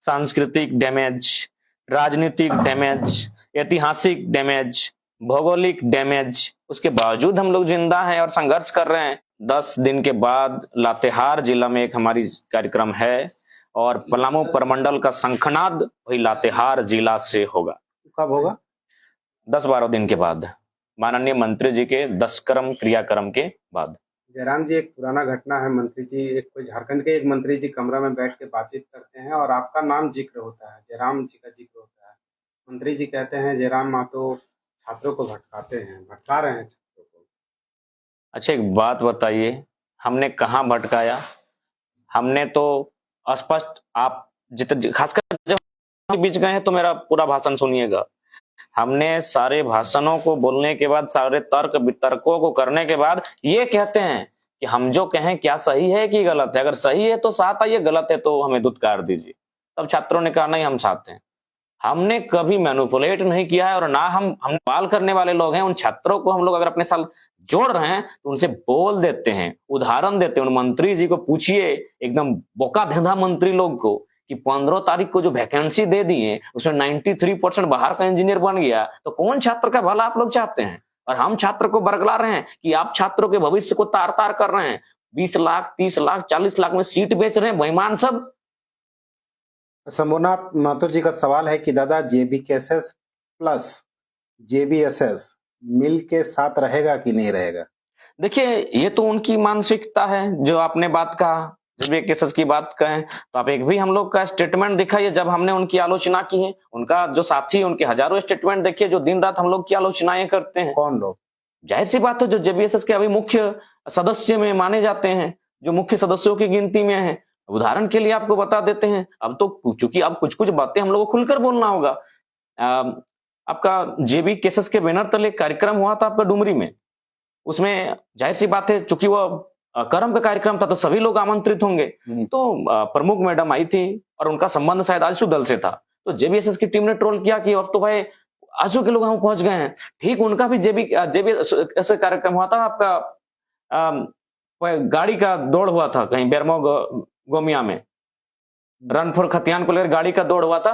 सांस्कृतिक डैमेज, राजनीतिक डैमेज, ऐतिहासिक डैमेज, भौगोलिक डैमेज, उसके बावजूद हम लोग जिंदा हैं और संघर्ष कर रहे हैं। 10 दिन के बाद लातेहार जिला में एक हमारी कार्यक्रम है, और पलामू प्रमंडल का शंखनाद वही लातेहार जिला से होगा। कब होगा? 10-12 दिन के बाद, माननीय मंत्री जी के 10 क्रियाक्रम के बाद। जयराम जी, एक पुराना घटना है, मंत्री जी, एक कोई झारखंड के एक मंत्री जी कमरा में बैठ के बातचीत करते हैं और आपका नाम जिक्र होता है, जयराम जी का जिक्र होता है। मंत्री जी कहते हैं जयराम महतो छात्रों को भटकाते हैं, भटका रहे हैं छात्रों को। अच्छा, एक बात बताइए, हमने कहाँ भटकाया? हमने तो स्पष्ट, आप जितने खासकर जब बीच गए हैं तो मेरा पूरा भाषण सुनिएगा। हमने सारे भाषणों को बोलने के बाद, सारे तर्क वितर्कों को करने के बाद ये कहते हैं कि हम जो कहें क्या सही है कि गलत है, अगर सही है तो साथ आइए, गलत है तो हमें धुतकार दीजिए। तब छात्रों ने कहा नहीं हम साथ हैं। हमने कभी मैनिपुलेट नहीं किया है, और ना हम सवाल करने वाले लोग हैं। उन छात्रों को हम लोग अगर अपने साथ जोड़ रहे हैं तो उनसे बोल देते हैं, उदाहरण देते हैं। उन मंत्री जी को पूछिए, एकदम बोका धेंधा मंत्री लोग को, कि 15 तारीख को जो वैकेंसी दे दिए उसमें 93% बाहर का इंजीनियर बन गया, तो कौन छात्र का भला आप लोग चाहते हैं? और हम छात्र को बरगला रहे हैं कि आप छात्रों के भविष्य को तार तार कर रहे हैं। 20 लाख, 30 लाख, 40 लाख में सीट बेच रहे हैं, बेईमान सब। शंभुनाथ महतो जी का सवाल है कि दादा जेबीकेएसएस प्लस जेबीएसएस मिल के साथ रहेगा कि नहीं रहेगा? देखिए, ये तो उनकी मानसिकता है, जो आपने बात कहा। जब ये केसेस की बात कहें, तो आप एक भी हम लोग का स्टेटमेंट दिखाइए जब हमने उनकी आलोचना की है। उनका जो साथी है, उनके हजारों स्टेटमेंट देखिए, जो दिन-रात हम लोग की आलोचनाएँ करते हैं। कौन लोग? जाहिर-सी बात है, जो जेबीएसएस के अभी मुख्य सदस्य में माने जाते हैं, जो मुख्य सदस्यों की गिनती में हैं। उदाहरण के लिए आपको बता देते हैं, अब तो चूँकि अब कुछ-कुछ बातें हम लोगों को खुलकर बोलना होगा। आपका जेबी केसेस के बैनर तले कार्यक्रम हुआ था आपका डुमरी में। उसमें जाहिर-सी बात है, चूँकि वो करम का कार्यक्रम था, तो सभी लोग आमंत्रित होंगे। तो प्रमुख मैडम आई थी और उनका संबंध शायद आजसू दल से था। तो जेबीएसएस की टीम ने ट्रोल किया कि अब तो भाई आजसू के लोग वहाँ पहुँच गए हैं। ठीक उनका भी जेबीएस कार्यक्रम हुआ था आपका कोई गाड़ी का दौड़ हुआ था कहीं बेरमो गोमिया में। रन फॉर खतियान को लेकर गाड़ी का दौड़ हुआ था।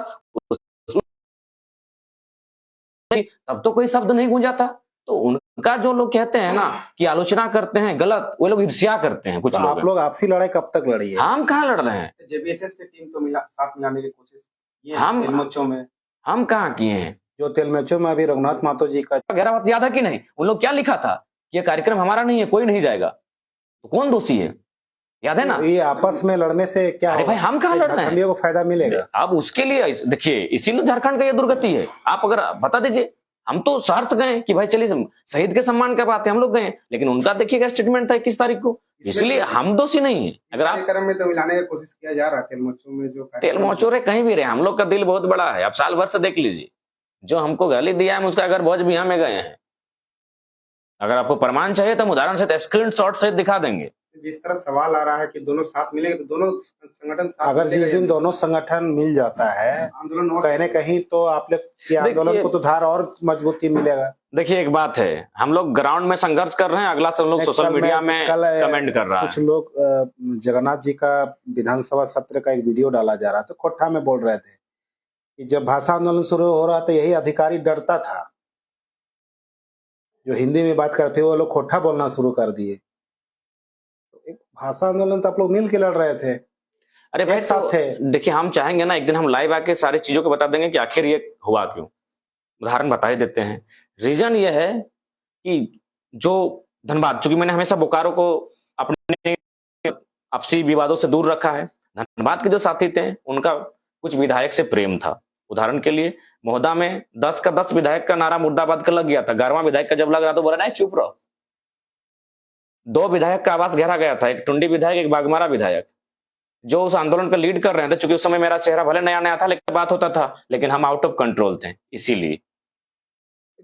तब तो कोई शब्द नहीं गूंजा था। तो उनका जो लोग कहते हैं ना कि आलोचना करते हैं गलत, वो लोग ईर्ष्या करते हैं कुछ तो लोग। आप लोग आपसी लड़ाई कब तक लड़ी है? हम कहाँ लड़ रहे हैं? जेबीएसएस की टीम तो साथ मिलाने की कोशिश ये हम तेलमोचो में हम कहाँ किए हैं? जो तेलमोचो में अभी रघुनाथ मातो जी का गहरावत याद है कि नहीं? उन लोग क्या लिखा था कि ये कार्यक्रम हमारा नहीं है, कोई नहीं जाएगा। तो कौन दोषी है? याद है ना? ये आपस में लड़ने से क्या अरे भाई, हम कहाँ लड़ रहे हैं? झारखंडियों को फायदा मिलेगा। अब उसके लिए देखिए, इसीलिए झारखंड का ये दुर्गति है। आप अगर बता दीजिए, हम तो सहर्ष गए कि भाई चलिए शहीद के सम्मान के बात है, हम लोग गए, लेकिन उनका देखिएगा स्टेटमेंट था 21 तारीख को। इसलिए हम दोषी नहीं है। अगर आप कार्यक्रम में तो मिलाने की कोशिश किया जा रहा है तेलमोचो में जो तेल मोचोरे कहीं भी रहे, हम लोग का दिल बहुत बड़ा है। आप साल भर से देख लीजिए, जो हमको गाली दिया है, हम उसका अगर भोज बिहार में गए हैं। अगर आपको प्रमाण चाहिए तो हम उदाहरण से स्क्रीन शॉट से दिखा देंगे। जिस तरह सवाल आ रहा है कि दोनों साथ मिलेंगे, तो दोनों संगठन साथ अगर जिस दिन दोनों संगठन मिल जाता है आंदोलन कहीं न कहीं, तो आप लोग के आंदोलन को तो धार और मजबूती मिलेगा। देखिए, एक बात है, हम लोग ग्राउंड में संघर्ष कर रहे हैं, अगला सब लोग सोशल मीडिया में कमेंट कर रहा है। कुछ लोग जगन्नाथ जी का विधानसभा सत्र का एक वीडियो डाला जा रहा था, तो कोठा में बोल रहे थे कि जब भाषा आंदोलन शुरू हो रहा था, यही अधिकारी डरता था जो हिंदी में बात करते, वो लोग कोठा बोलना शुरू कर दिए। एक भाषा आंदोलन तो आप लोग मिल के लड़ रहे थे। अरे भाई, साथ थे। देखिए, हम चाहेंगे ना, एक दिन हम लाइव आके सारी चीजों को बता देंगे कि आखिर ये हुआ क्यों। उदाहरण बता ही देते हैं। रीजन ये है कि जो धनबाद, चूंकि मैंने हमेशा बोकारो को अपने आपसी विवादों से दूर रखा है, धनबाद के जो साथी थे उनका कुछ विधायक से प्रेम था। उदाहरण के लिए महोदा में 10 का 10 विधायक का नारा मुर्दाबाद का लग गया था। 11वां विधायक का जब लग रहा तो बोला नहीं चुप रहो। 2 विधायक का आवाज घेरा गया था, एक टुंडी विधायक, एक बागमारा विधायक, जो उस आंदोलन को लीड कर रहे थे। चूंकि उस समय मेरा चेहरा भले नया नया था, लेकिन बात होता था, लेकिन हम आउट ऑफ कंट्रोल थे। इसीलिए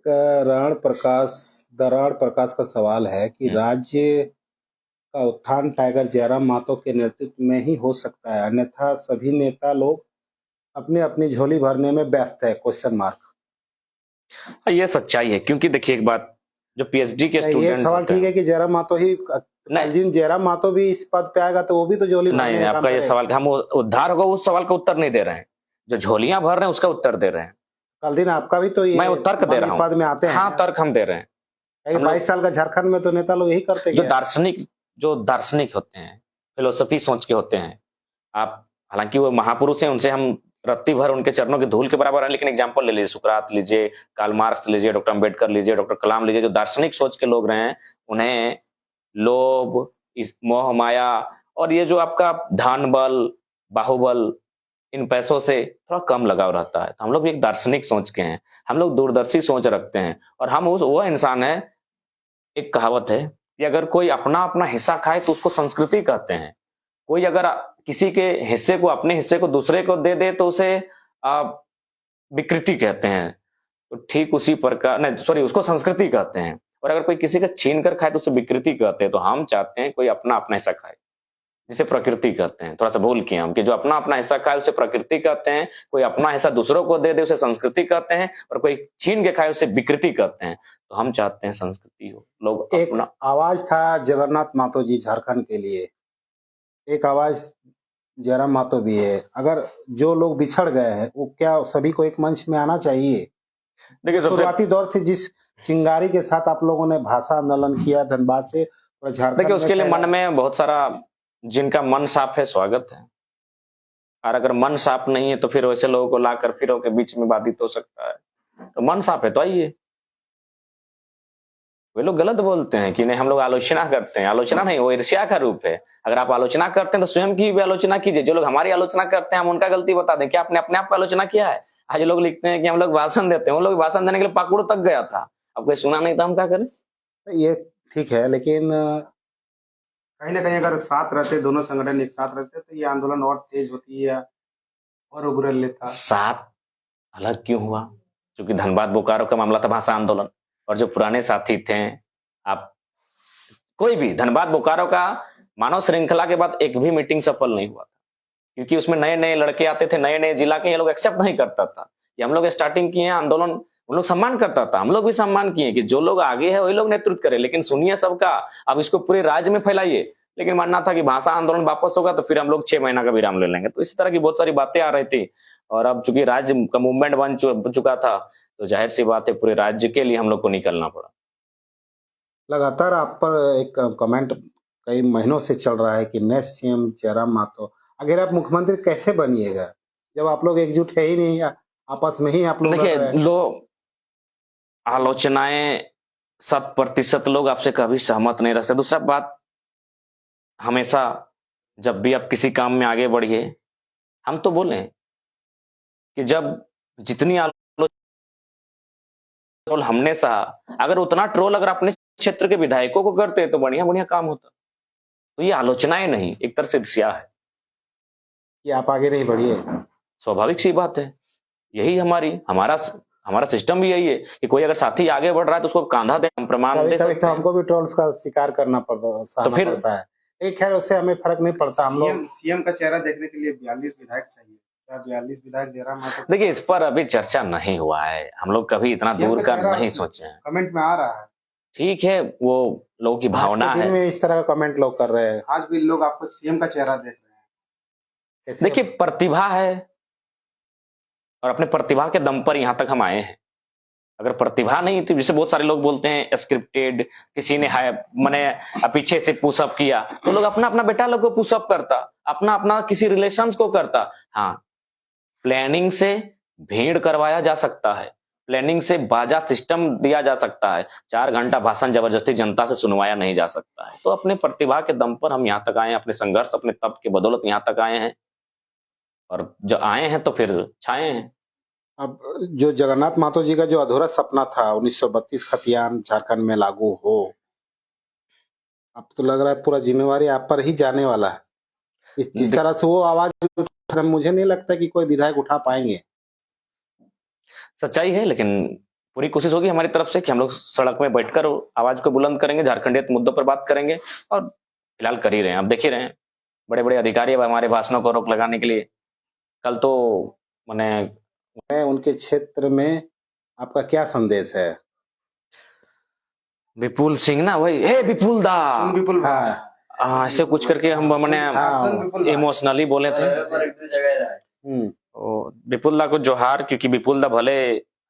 राण प्रकाश का सवाल है कि राज्य का उत्थान टाइगर जयराम मातो के नेतृत्व में ही हो सकता है, अन्यथा सभी नेता लोग अपनी अपनी झोली भरने में व्यस्त है, क्वेश्चन मार्क। ये सच्चाई है, क्योंकि देखिए एक बात, जो पीएचडी के स्टूडेंट, ये सवाल ठीक है कि जयराम मातो ही, जिन जयराम मातो भी इस पद पे आएगा तो वो भी तो झोली नहीं, आपका ये सवाल, हम उद्धार होगा उस सवाल का उत्तर नहीं दे रहे हैं, जो झोलियां भर रहे हैं उसका उत्तर दे रहे हैं। कल दिन आपका भी तो ये मैं तर्क दे रहा हूँ, पद में आते हैं। हाँ, तर्क हम दे रहे हैं। 22 साल का झारखंड में तो नेता लोग यही करते हैं। जो दार्शनिक होते हैं, फिलोसफी सोच के होते हैं, आप हालांकि वो महापुरुष हैं, उनसे हम रत्ती भर उनके चरणों की धूल के बराबर है, लेकिन एग्जाम्पल ले लीजिए, सुकरात लीजिए, कार्ल मार्क्स लीजिए, डॉक्टर अंबेडकर लीजिए, डॉक्टर कलाम लीजिए, जो दार्शनिक सोच के लोग रहे हैं, उन्हें लोभ, मोह माया और ये जो आपका धन बल, बाहुबल, इन पैसों से थोड़ा कम लगाव रहता है। तो हम लोग भी एक दार्शनिक सोच के हैं, हम लोग दूरदर्शी सोच रखते हैं, और हम वो इंसान है। एक कहावत है कि अगर कोई अपना अपना हिस्सा खाए तो उसको संस्कृति कहते हैं। कोई अगर किसी के हिस्से को, अपने हिस्से को दूसरे को दे दे तो उसे विकृति कहते हैं। तो ठीक उसी प्रकार, नहीं सॉरी, उसको संस्कृति कहते हैं। और अगर कोई किसी का छीन कर खाए तो उसे विकृति कहते हैं। तो हम चाहते हैं कोई अपना अपना हिस्सा खाए, जिसे प्रकृति कहते हैं। थोड़ा सा भूल किए हम कि जो अपना अपना हिस्सा खाए उसे प्रकृति कहते हैं, कोई अपना हिस्सा दूसरों को दे दे उसे संस्कृति कहते हैं, और कोई छीन के खाए उसे विकृति कहते हैं। तो हम चाहते हैं संस्कृति हो, लोग एक अपना। आवाज था जगन्नाथ मातो जी झारखंड के लिए, एक आवाज जयराम मातो भी है। अगर जो लोग बिछड़ गए हैं, वो क्या सभी को एक मंच में आना चाहिए? देखिए, शुरुआती दौर से जिस चिंगारी के साथ आप लोगों ने भाषा आंदोलन किया धनबाद से और झारखंड, देखिए उसके लिए मन में बहुत सारा, जिनका मन साफ है स्वागत है, और अगर मन साफ नहीं है तो फिर वैसे लोगों को लाकर फिर के बीच में बाधित हो सकता है। तो मन साफ है तो आइए। वे लोग गलत बोलते हैं कि नहीं हम लोग आलोचना करते हैं। आलोचना नहीं, वो ईर्ष्या का रूप है। अगर आप आलोचना करते हैं तो स्वयं की भी आलोचना कीजिए। जो लोग हमारी आलोचना करते हैं हम उनका गलती बता दें। क्या आपने अपने आप की आलोचना किया है? आज लोग लिखते हैं कि हम लोग भाषण देते हैं, वो लोग भाषण देने के लिए पाकुड़ तक गया था, अब कोई सुना नहीं था, हम क्या करें? ये ठीक है, लेकिन कहीं ना कहीं अगर साथ रहते, दोनों संगठन एक साथ रहते, तो ये आंदोलन और तेज होती है और उग्र लेता। साथ अलग क्यों हुआ? क्योंकि धनबाद बोकारो का मामला था भाषा आंदोलन, और जो पुराने साथी थे, आप कोई भी धनबाद बोकारो का मानव श्रृंखला के बाद एक भी मीटिंग सफल नहीं हुआ था, क्योंकि उसमें नए नए लड़के आते थे, नए नए जिला के, ये लोग एक्सेप्ट नहीं करता था कि हम लोग स्टार्टिंग किए हैं आंदोलन। उन लोग सम्मान करता था, हम लोग भी सम्मान किए कि जो लोग आगे है वही लोग नेतृत्व करें, लेकिन सुनिए सबका, अब इसको पूरे राज्य में फैलाइए। लेकिन मानना था कि भाषा आंदोलन वापस होगा तो फिर हम लोग 6 महीना का विराम ले लेंगे। तो इस तरह की बहुत सारी बातें आ रही थी, और अब चूंकि राज्य का मूवमेंट बन चुका था, तो जाहिर सी बात है पूरे राज्य के लिए हम लोग को निकलना पड़ा। लगातार आप पर एक कमेंट कई महीनों से चल रहा है कि नेक्स्ट सीएम जयराम मातो, अगर आप मुख्यमंत्री कैसे बनिएगा जब आप लोग एकजुट है ही नहीं, आपस में ही आप लोग लड़ देखिए, रहे हैं। लोग आलोचनाएं 100% लोग आपसे कभी सहमत नहीं रह सकते। दूसरा बात, हमेशा जब भी आप किसी काम में आगे बढ़िए, हम तो बोले कि जब जितनी आलोचना ट्रोल हमने सहा, अगर उतना ट्रोल अगर अपने क्षेत्र के विधायकों को करते तो बढ़िया बढ़िया काम होता। तो ये आलोचनाएं नहीं, एक तरह से ईर्ष्या है। कि आप आगे नहीं बढ़िए। स्वाभाविक सी बात है, यही हमारा हमारा सिस्टम भी यही है कि कोई अगर साथी आगे बढ़ रहा है तो उसको कांधा दे, हम प्रमाण कभी दे कभी सकते तो हैं। हमको भी ट्रोल्स का शिकार करना सहना फिर पड़ता है, लेकिन खैर उससे हमें फर्क नहीं पड़ता। हम लोग सीएम का चेहरा देखने के लिए 42 विधायक चाहिए। क्या 42 विधायक जयराम मातो? देखिए, इस पर अभी चर्चा नहीं हुआ है, हम लोग कभी इतना सीएम दूर का का चेहरा नहीं सोचे हैं। कमेंट में आ रहा है। ठीक है, वो लोगों की आज भावना के दिन है। में इस तरह का कमेंट लोग कर रहे हैं। आज भी लोग आपको सीएम का चेहरा देख रहे हैं। कैसे? देखिए, प्रतिभा है, और अपने प्रतिभा के दम पर यहां तक हम आए हैं। अगर प्रतिभा नहीं थी, जैसे बहुत सारे लोग बोलते हैं स्क्रिप्टेड, किसी ने मैंने पीछे से पुशअप किया, तो लोग अपना अपना बेटा लोग को पुशअप करता, अपना अपना किसी रिलेशन को करता। हाँ, प्लानिंग से भीड़ करवाया जा सकता है, प्लानिंग से बाजा सिस्टम दिया जा सकता है, 4 घंटा भाषण जबरदस्ती जनता से सुनवाया नहीं जा सकता है। तो अपने प्रतिभा के दम पर हम यहाँ तक आए हैं, अपने संघर्ष, अपने तप के बदौलत यहाँ तक आए हैं, और जो आए हैं तो फिर छाए हैं। अब जो जगन्नाथ महतो जी का जो अधूरा सपना था 1932 खतियान झारखंड में लागू हो, अब तो लग रहा है पूरा जिम्मेवारी आप पर ही जाने वाला है। जिस तरह से वो आवाज उठा, मुझे नहीं लगता कि कोई विधायक उठा पाएंगे। सच्चाई है, लेकिन पूरी कोशिश होगी हमारी तरफ से कि हम लोग सड़क में बैठकर आवाज को बुलंद करेंगे, झारखंडियत मुद्दों पर बात करेंगे, और फिलहाल कर ही रहे हैं। अब देख ही रहे हैं, बड़े बड़े अधिकारी अब हमारे भाषणों को रोक लगाने के लिए, कल तो मैंने उनके क्षेत्र में आपका क्या संदेश है? विपुल सिंह ना, वही हे विपुल दा, विपुल भाई, हाँ, ऐसे कुछ करके हम मैंने इमोशनली बोले थे। तो विपुल दा को जोहार, क्योंकि विपुल दा भले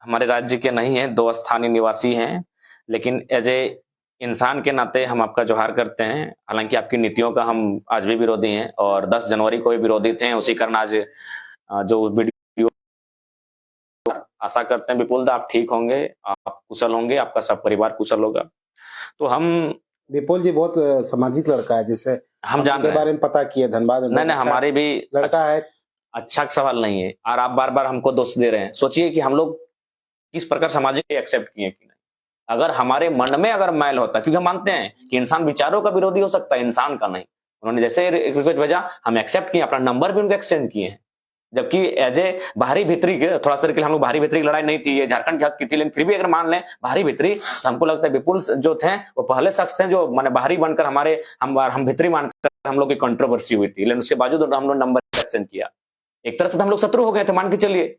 हमारे राज्य के नहीं है, 2 स्थानीय निवासी हैं, लेकिन एज ए इंसान के नाते हम आपका जोहार करते हैं। हालांकि आपकी नीतियों का हम आज भी विरोधी हैं, और 10 जनवरी को भी विरोधी थे, उसी कारण आज जो वीडियो, आशा करते हैं विपुल दा आप ठीक होंगे, आप कुशल होंगे, आपका सब परिवार कुशल होगा। तो हम, विपुल जी बहुत सामाजिक लड़का है, जिसे हम जान के रहे बारे में पता किए धनबाद में। नहीं, हमारे भी लड़का है। अच्छा सवाल नहीं है, और आप बार बार हमको दोष दे रहे हैं। सोचिए कि हम लोग किस प्रकार सामाजिक एक्सेप्ट किए कि नहीं। अगर हमारे मन में अगर मैल होता, क्योंकि हम मानते हैं कि इंसान विचारों का विरोधी हो सकता है, इंसान का नहीं। उन्होंने जैसे रिक्वेस्ट भेजा, हम एक्सेप्ट किए, अपना नंबर भी उनको एक्सचेंज किए हैं, जबकि एज ए बाहरी भीतरी के थोड़ा सा हम लोग, बाहरी भीतरी की लड़ाई नहीं थी, ये झारखंड की हक की थी, लेकिन फिर भी अगर मान लें बाहरी भीतरी, तो हमको लगता है विपुल जो थे वो पहले शख्स थे जो मैंने बाहरी बनकर हमारे हम भीतरी मानकर हम लोग की कंट्रोवर्सी हुई थी, लेकिन उसके बावजूद हम लोग नंबर एक्सचेंज किया। एक तरह से हम लोग शत्रु हो गए थे, मान के चलिए,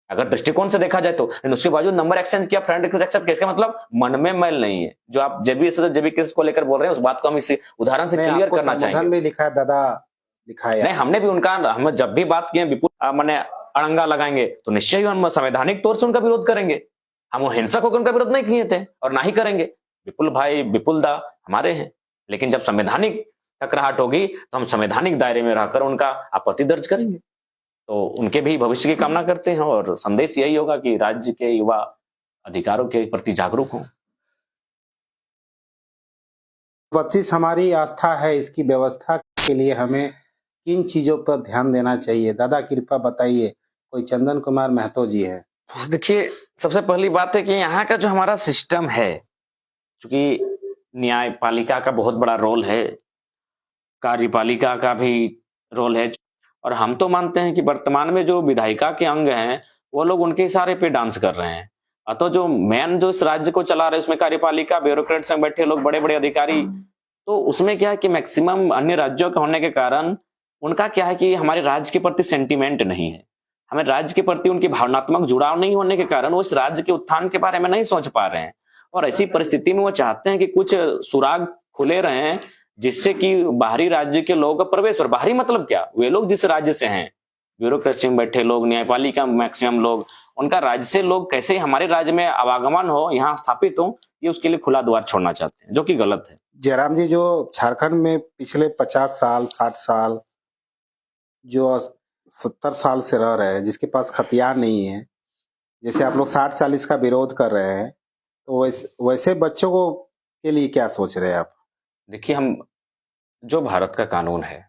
अगर दृष्टिकोण से देखा जाए तो, लेकिन उसके बावजूद नंबर एक्सचेंज किया, फ्रेंड रिक्वेस्ट एक्सेप्ट किया। इसका मतलब मन में मैल नहीं है। जो आप जेबी केस को लेकर बोल रहे हैं, उस बात को हम इस उदाहरण से क्लियर करना चाहेंगे। भी लिखा है दादा, लिखा है नहीं, हमने भी उनका, हम जब भी बात किए विपुल मैंने अड़ंगा लगाएंगे तो निश्चय ही हम संवैधानिक तौर से उनका विरोध करेंगे। हम वो हिंसक होकर उनका विरोध नहीं किए थे और ना ही करेंगे। विपुल भाई, विपुल दा हमारे हैं, लेकिन जब संवैधानिक टकराहट होगी तो हम संवैधानिक दायरे में रहकर उनका आपत्ति दर्ज करेंगे। तो उनके भी भविष्य की कामना करते हैं, और संदेश यही होगा कि राज्य के युवा अधिकारों के प्रति जागरूक हों। 25 हमारी आस्था है, इसकी व्यवस्था के लिए हमें किन चीजों पर ध्यान देना चाहिए? दादा कृपया बताइए। कोई चंदन कुमार महतो जी है। देखिए, सबसे पहली बात है कि यहाँ का जो हमारा सिस्टम है, चूंकि न्यायपालिका का बहुत बड़ा रोल है, कार्यपालिका का भी रोल है, और हम तो मानते हैं कि वर्तमान में जो विधायिका के अंग हैं, वो लोग उनके इशारे पे डांस कर रहे हैं। अतः जो मेन जो इस राज्य को चला रहे हैं, उसमें कार्यपालिका ब्यूरोक्रेट्स में बैठे लोग, बड़े-बड़े अधिकारी, तो उसमें क्या है कि मैक्सिमम अन्य राज्यों के होने के कारण उनका क्या है कि हमारे राज्य के प्रति सेंटीमेंट नहीं है। हमें राज्य के प्रति उनकी भावनात्मक जुड़ाव नहीं होने के कारण वो इस राज्य के उत्थान के बारे में नहीं सोच पा रहे हैं। और ऐसी परिस्थिति में वो चाहते हैं कि कुछ सुराग खुले रहें, जिससे कि बाहरी राज्य के लोगों का प्रवेश, और बाहरी मतलब क्या? वे लोग जिस राज्य से हैं, ब्यूरोक्रेसी में बैठे लोग, न्यायपालिका में मैक्सिमम लोग, उनका राज्य से लोग कैसे हमारे राज्य में आवागमन हो, यहाँ स्थापित हो, ये उसके लिए खुला द्वार छोड़ना चाहते हैं, जो कि गलत है। जयराम जी, जो झारखंड में पिछले 50 साल 60 साल जो 70 साल से रह रहे हैं, जिसके पास हथियार नहीं है, जैसे आप लोग 60-40 का विरोध कर रहे हैं, तो वैसे बच्चों को के लिए क्या सोच रहे हैं आप? देखिए, हम जो भारत का कानून है,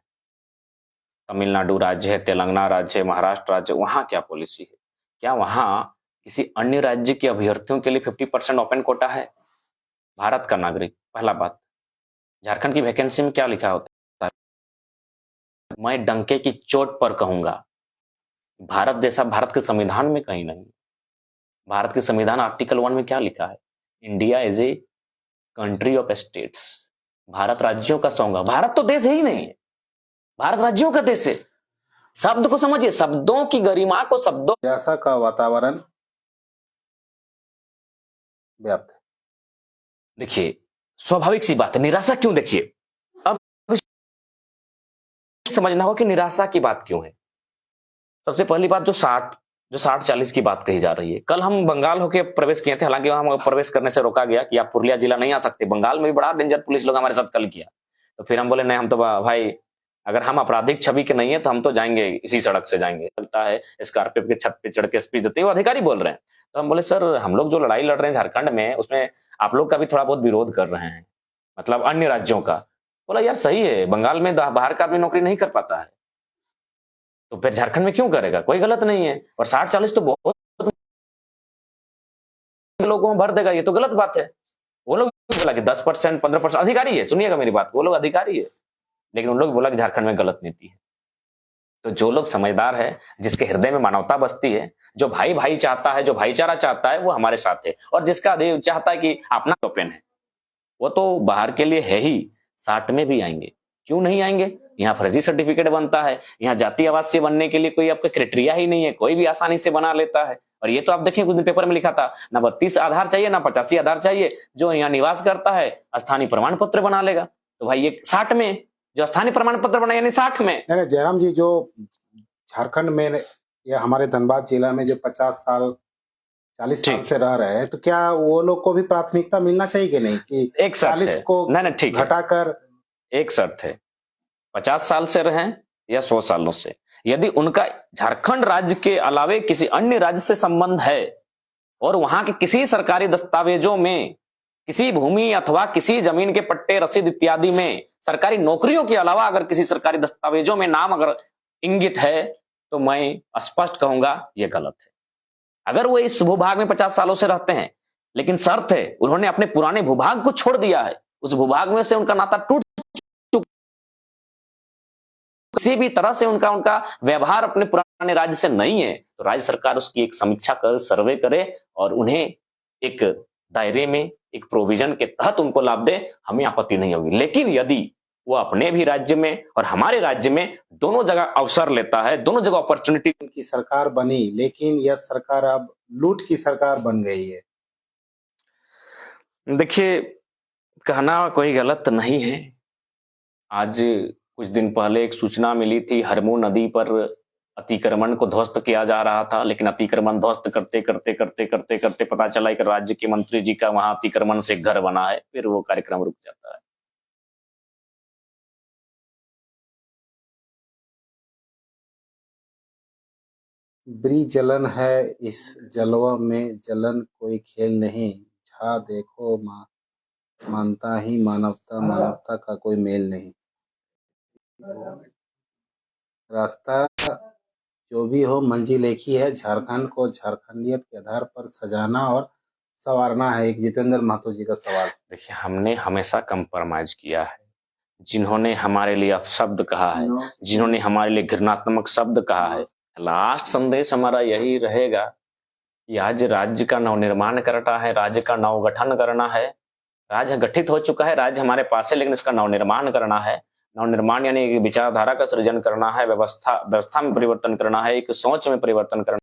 तमिलनाडु राज्य है, तेलंगाना राज्य है, महाराष्ट्र राज्य है, वहाँ क्या पॉलिसी है? क्या वहाँ किसी अन्य राज्य के अभ्यर्थियों के लिए 50% ओपन कोटा है? भारत का नागरिक, पहला बात। झारखंड की वैकेंसी में क्या लिखा होता है? मैं डंके की चोट पर कहूंगा, भारत जैसा भारत के संविधान में कहीं नहीं। भारत के संविधान आर्टिकल 1 में क्या लिखा है? India is a country of states. Bharat राज्यों का सॉन्ग है। भारत तो देश ही नहीं है, भारत राज्यों का देश है। शब्द को समझिए, शब्दों की गरिमा को शब्दों निराशा का वातावरण व्याप्त है। देखिए, स्वाभाविक सी बात है, निराशा क्यों? देखिए, अब समझना हो कि निराशा की बात क्यों है। सबसे पहली बात, जो 60-40 की बात कही जा रही है, कल हम बंगाल होके प्रवेश किए थे, हालांकि हम प्रवेश करने से रोका गया कि आप पुरुलिया जिला नहीं आ सकते। बंगाल में भी बड़ा डेंजर पुलिस लोग हमारे साथ कल किया, तो फिर हम बोले नहीं, हम तो भाई अगर हम आपराधिक छवि के नहीं है तो हम तो जाएंगे, इसी सड़क से जाएंगे। लगता है स्कॉर्पियो के छत पे चढ़ के स्पीच देते हैं, वो अधिकारी बोल रहे हैं। तो हम बोले सर, हम लोग जो लड़ाई लड़ रहे हैं झारखंड में, उसमें आप लोग का भी थोड़ा बहुत विरोध कर रहे हैं, मतलब अन्य राज्यों का। बोला यार सही है, बंगाल में बाहर का आदमी नौकरी नहीं कर पाता है, तो फिर झारखंड में क्यों करेगा? कोई गलत नहीं है। और 60-40 तो बहुत लोगों को भर देगा, ये तो गलत बात है। वो लोग बोला कि 10% 15% अधिकारी है, सुनिएगा मेरी बात, वो लोग अधिकारी है, लेकिन उन लोग बोला कि झारखंड में गलत नीति है। तो जो लोग समझदार है, जिसके हृदय में मानवता बसती है, जो भाई भाई चाहता है, जो भाईचारा चाहता है, वो हमारे साथ है। और जिसका चाहता है कि अपना ओपन है, वो तो बाहर के लिए है ही, 60 में भी आएंगे। क्यों नहीं आएंगे? यहाँ फर्जी सर्टिफिकेट बनता है, यहाँ जाति आवासीय बनने के लिए कोई आपका क्राइटेरिया ही नहीं है, कोई भी आसानी से बना लेता है। और ये तो आप देखें, कुछ दिन पेपर में लिखा था, ना 32 आधार चाहिए, ना 85 आधार चाहिए, जो यहाँ निवास करता है स्थानीय प्रमाण पत्र बना लेगा। तो भाई ये 60 में जो स्थानीय प्रमाण पत्र बना, यानी 60 में। नहीं, जयराम जी, जो झारखंड में या हमारे धनबाद जिला में जो 50 साल 40 साल ठीक, से रह रहे हैं, तो क्या वो लोग को भी प्राथमिकता मिलना चाहिए कि नहीं, कि एक शर्त 40 है, को नहीं ठीक है, घटाकर? एक शर्त है, 50 साल से रहें या 100 सालों से, यदि उनका झारखंड राज्य के अलावे किसी अन्य राज्य से संबंध है और वहां के किसी सरकारी दस्तावेजों में किसी भूमि अथवा किसी जमीन के पट्टे, रसीद इत्यादि में सरकारी नौकरियों के अलावा अगर किसी सरकारी दस्तावेजों में नाम अगर इंगित है, तो मैं स्पष्ट कहूंगा यह गलत है। अगर वो इस भूभाग में 50 सालों से रहते हैं, लेकिन शर्त है उन्होंने अपने पुराने भूभाग को छोड़ दिया है, उस भूभाग में से उनका नाता टूट, किसी भी तरह से उनका उनका व्यवहार अपने पुराने राज्य से नहीं है, तो राज्य सरकार उसकी एक समीक्षा कर, सर्वे करे और उन्हें एक दायरे में, एक प्रोविजन के तहत उनको लाभ दे, हमें आपत्ति नहीं होगी। लेकिन यदि वो अपने भी राज्य में और हमारे राज्य में दोनों जगह अवसर लेता है, दोनों जगह अपॉर्चुनिटी की सरकार बनी, लेकिन यह सरकार अब लूट की सरकार बन गई है। देखिए, कहना कोई गलत नहीं है। आज कुछ दिन पहले एक सूचना मिली थी, हरमू नदी पर अतिक्रमण को ध्वस्त किया जा रहा था, लेकिन अतिक्रमण ध्वस्त करते करते करते करते करते पता चला कि राज्य के मंत्री जी का वहां अतिक्रमण से एक घर बना है, फिर वो कार्यक्रम रुक जाता है। ब्रिज जलन है इस जलवा में, जलन कोई खेल नहीं, झा देखो माँ मानता ही मानवता का कोई मेल नहीं। रास्ता जो भी हो, मंजिल एक ही है। झारखंड को झारखंडियत के आधार पर सजाना और संवारना है। एक जितेंद्र महतो जी का सवाल। देखिए, हमने हमेशा कंप्रोमाइज किया है। जिन्होंने हमारे लिए अपशब्द कहा है, जिन्होंने हमारे लिए घृणात्मक शब्द कहा है, लास्ट संदेश हमारा यही रहेगा कि आज राज्य का नवनिर्माण करना है, राज्य का नवगठन करना है। राज्य गठित हो चुका है, राज्य हमारे पास है, लेकिन इसका नवनिर्माण करना है। नवनिर्माण यानी एक विचारधारा का सृजन करना है, व्यवस्था में परिवर्तन करना है, एक सोच में परिवर्तन करना